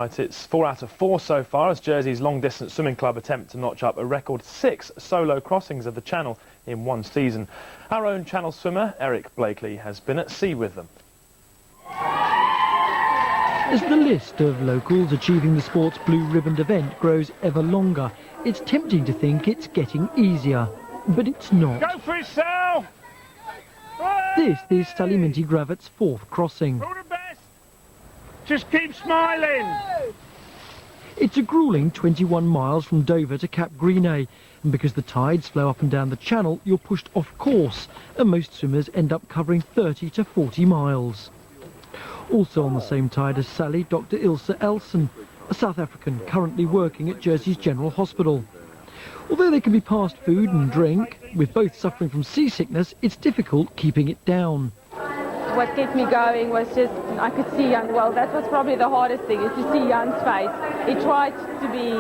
Right, it's 4 out of 4 so far as Jersey's long-distance swimming club attempt to notch up a record 6 solo crossings of the Channel in one season. Our own Channel swimmer, Eric Blakely, has been at sea with them. As the list of locals achieving the sport's blue-ribboned event grows ever longer, it's tempting to think it's getting easier, but it's not. Go for it, Sal! This is Sally Minty-Gravett's fourth crossing. All the best! Just keep smiling! It's a gruelling 21 miles from Dover to Cap Greenay, and because the tides flow up and down the channel, you're pushed off course, and most swimmers end up covering 30 to 40 miles. Also on the same tide as Sally, Dr. Ilse ITV, a South African currently working at Jersey's General Hospital. Although they can be passed food and drink, with both suffering from seasickness, it's difficult keeping it down. What kept me going was just, I could see Jan. Well, that was probably the hardest thing, is to see Jan's face. He tried to be,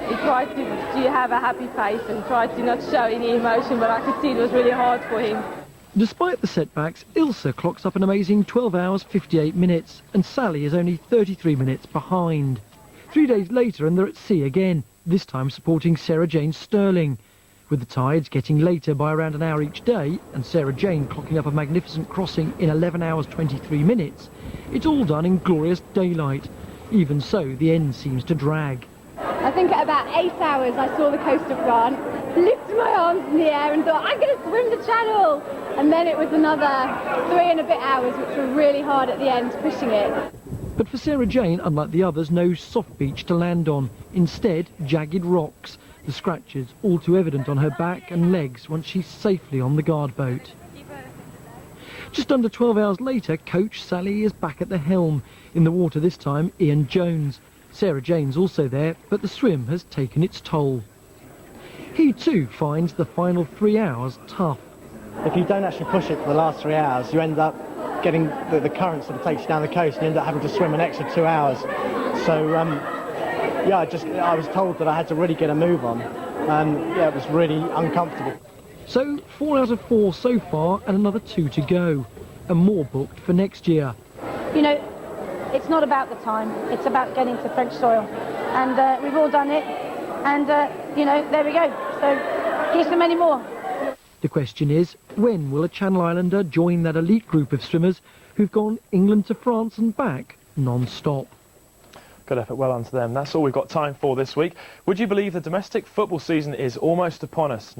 he tried to have a happy face and tried to not show any emotion, but I could see it was really hard for him. Despite the setbacks, Ilse clocks up an amazing 12 hours 58 minutes, and Sally is only 33 minutes behind. 3 days later and they're at sea again, this time supporting Sarah Jane Sterling. With the tides getting later by around an hour each day, and Sarah Jane clocking up a magnificent crossing in 11 hours 23 minutes, it's all done in glorious daylight. Even so, the end seems to drag. I think at about 8 hours I saw the coast of France, lifted my arms in the air and thought, I'm going to swim the channel! And then it was another 3 and a bit hours, which were really hard at the end, pushing it. But for Sarah Jane, unlike the others, no soft beach to land on. Instead, jagged rocks, the scratches all too evident on her back and legs once she's safely on the guard boat. Just under 12 hours later, coach Sally is back at the helm. In the water this time, Ian Jones. Sarah Jane's also there, but the swim has taken its toll. He too finds the final 3 hours tough. If you don't actually push it for the last 3 hours, you end up getting the current sort of takes you down the coast and you end up having to swim an extra 2 hours. So, yeah, I was told that I had to really get a move on. Yeah, it was really uncomfortable. So, 4 out of 4 so far and another 2 to go. And more booked for next year. You know, it's not about the time, it's about getting to French soil. And we've all done it, and, you know, there we go. So, here's so many more. The question is, when will a Channel Islander join that elite group of swimmers who've gone England to France and back non-stop? Good effort, well done to them. That's all we've got time for this week. Would you believe the domestic football season is almost upon us?